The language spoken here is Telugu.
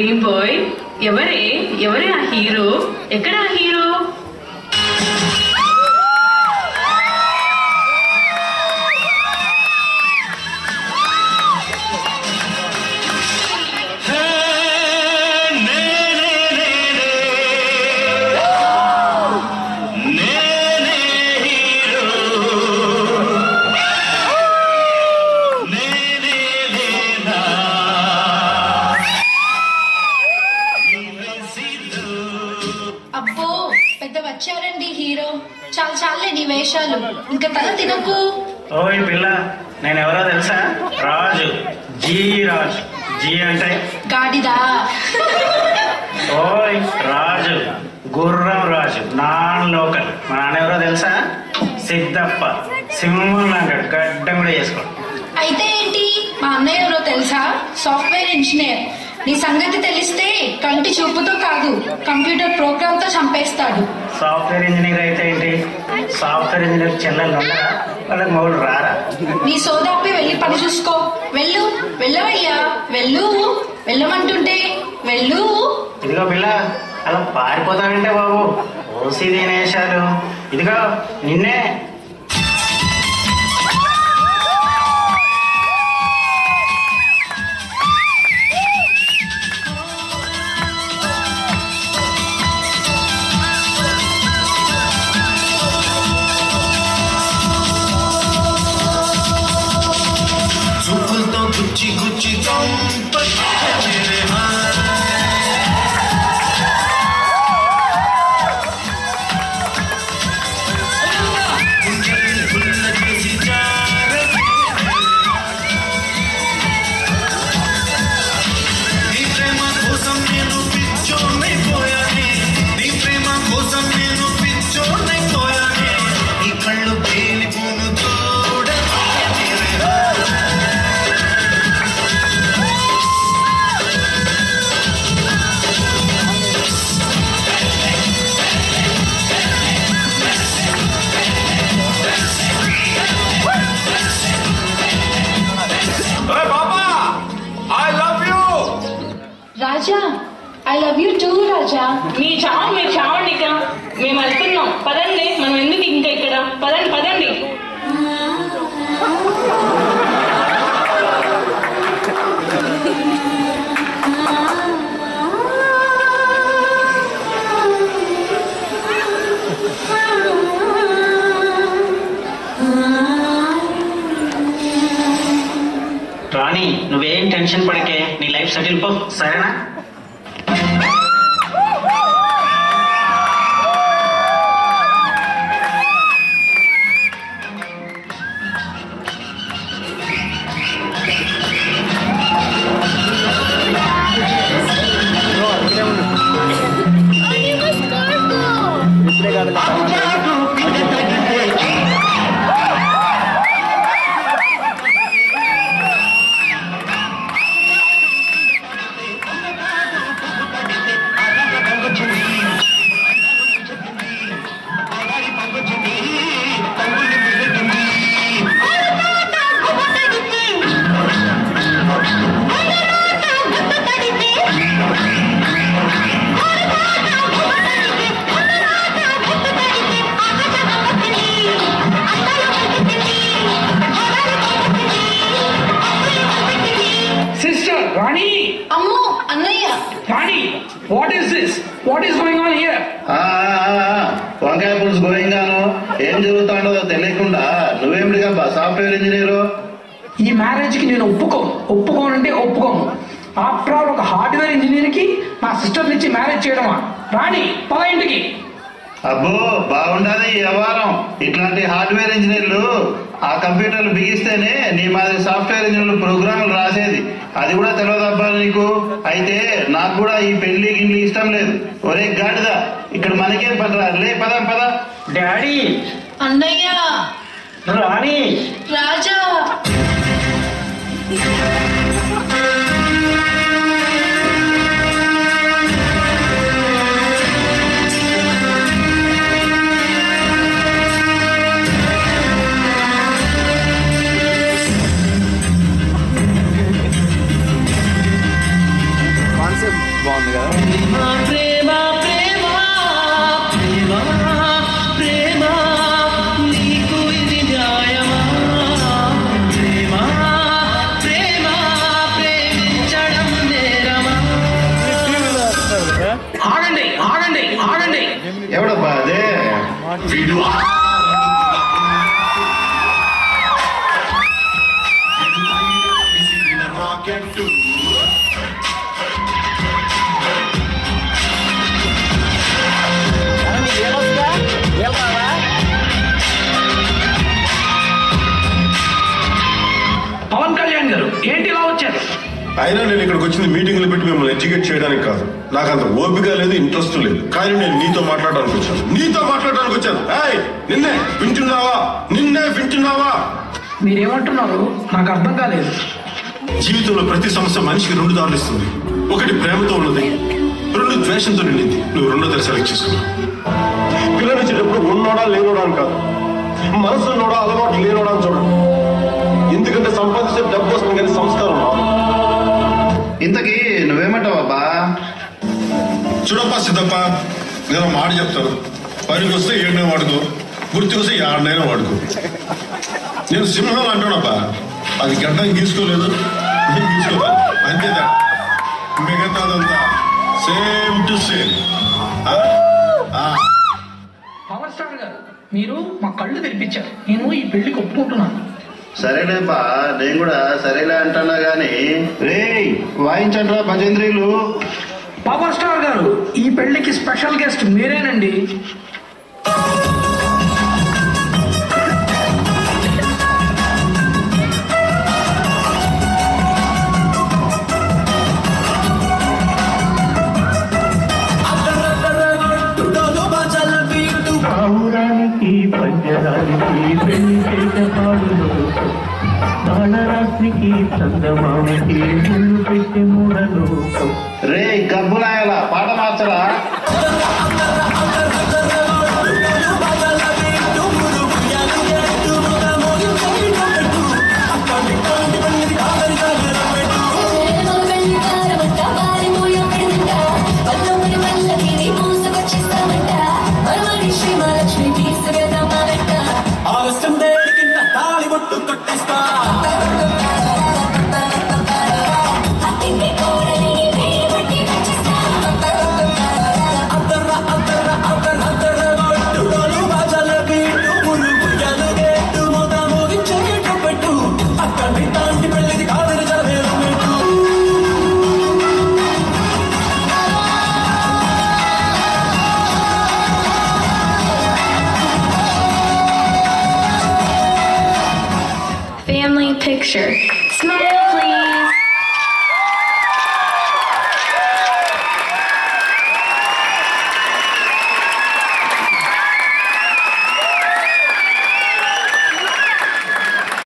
Dream boy. ఎవరే ఆ హీరో? ఎక్కడ ఆ హీరో? అబ్బో పెద్ద వచ్చారండి హీరో. చాలే నీ వేషాలు, ఇంకా తల తినకు. ఓయ్ పిల్ల, నేను ఎవరో తెలుసా? రాజు, జీ రాజు. జీ అంటే గాడిదా. ఓయ్ రాజు, గుర్రం రాజు, నాన్ లోకల్. మా నాన్న ఎవరో తెలుసా? సిద్ధప్ప, సింహం లాంటాడు, గడ్డం కూడా చేసుకోడు. అయితే ఏంటి, మా అన్నయ్య ఎవరో తెలుసా? Software engineer. నీ సంగతి తెలిస్తే కంటి చూపుతో కాదు, కంప్యూటర్ ప్రోగ్రామ్ తో చంపేస్తాడు. సాఫ్ట్వేర్ ఇంజనీర్ అయితే ఏంటి? సాఫ్ట్వేర్ ఇంజనీర్ చెల్లెలు ఉన్నారా? వాళ్ళకి మొగుడు రారా? నీ సోదాపి వెళ్ళి పని చూసుకో. వెళ్ళవయ్యా, వెళ్ళమంటుంటే వెళ్ళు. ఇదిగో పిల్ల, అలా పారిపోతానంటే బాబు ఓసి తినేశారు. ఇదిగో నిన్నే. గుచ్చి రాజా, ఐ లవ్ యూ టూ రాజా. మీరు చావండి, ఇక మేము వెళ్తున్నాం. పదండి, మనం ఎందుకు ఇంకా ఇక్కడ? పదండి. రాణి, నువ్వేం టెన్షన్ పడకే, నీ లైఫ్ సెటిల్ పో, సరేనా? ఇప్పుడే కాదు. What is this? What is going on here? వంకాయ పులుసు గోయింగాను ఏం జరుగుతుండో తెలియకుండా నువ్వేమిటిగా సాఫ్ట్వేర్ ఇంజనీరు? ఈ మ్యారేజ్ కి నేను ఒప్పుకోనంటే ఒప్పుకోను. ఆఫ్టర్ ఆల్ ఒక హార్డ్వేర్ ఇంజనీర్ కి నా సిస్టర్ నుంచి మ్యారేజ్ చేయడమా? రాణి, పద ఇంటికి. అబ్బో బాగుండదు ఈ వ్యవహారం. ఇట్లాంటి హార్డ్వేర్ ఇంజనీర్లు ఆ కంప్యూటర్లు బిగిస్తేనే నీ మాది సాఫ్ట్వేర్ ఇంజనీర్లు ప్రోగ్రాములు రాసేది. అది కూడా తెలియదబ్బా నీకు. అయితే నాకు కూడా ఈ పెళ్లి గిల్లి ఇష్టం లేదు. ఒరే గాడిదా, ఇక్కడ మనకేం పని రా, లే పద. డాడీ, అన్నయ్య, రాణి, రాజా. కాన్సెప్ట్ రాకెట్టు పవన్ కళ్యాణ్ గారు ఏంటి ఇలా వచ్చారు? అయినా నేను ఇక్కడికి వచ్చింది మీటింగ్లు పెట్టి మిమ్మల్ని ఎడ్యుకేట్ చేయడానికి కాదు. నాకు అంత ఓపిక లేదు, ఇంట్రెస్ట్ లేదు. కానీ నేను నీతో మాట్లాడడానికి వచ్చాను. ఏయ్, నిన్నే వింటున్నావా? మీరేమంటున్నారు నాకు అర్థం కాలేదు. జీవితంలో ప్రతి సమస్య మనిషికి 2 దారులు ఇస్తుంది. ఒకటి ప్రేమతో ఉన్నది, 2 ద్వేషంతో నిండింది. నువ్వు 2వ దారి సెలెక్ట్ చేసుకున్నావు. పిల్లలు వచ్చేటప్పుడు ఉన్నోడా లేనోడా అని కాదు, మనసు ఉన్నోడా అలవాటు లేనోడా అని చూడండి. ఎందుకంటే సంపాదించే డబ్బు వస్తుంది కానీ సంస్కారం రాదు. ఇంతకీ నువ్వేమంటావు అబ్బా? చూడప్పా సిద్ధప్ప, నేను మాట చెప్తాను. పనికి వస్తే 7 వాడుకో, గుర్తుకు వస్తే 6 వాడుకో. నేను సింహం అంటానబ్బా, అది గడ్డం గీసుకోలేదు, అంతేదా. మిగతాదంతా same to same. Power star గారు, మీరు మా కళ్ళు తెరిపించారు. నేను ఈ పెళ్లికి ఒప్పుకుంటున్నాను. సరేలేపా, నేను కూడా సరేలే అంటున్నా గాని రే వాయించండ్రా భజేంద్రీలు. పవర్ స్టార్ గారు, ఈ పెళ్లికి స్పెషల్ గెస్ట్ మీరేనండి. పావురానికి పంజరానికి పెళ్లి చేసే పాడులో కాళరాత్రికి చందమామకి ముళ్ళు పెట్టే మూడలో రే గబ్బులాయలా పాట మార్చరా. Family picture. Smile, please.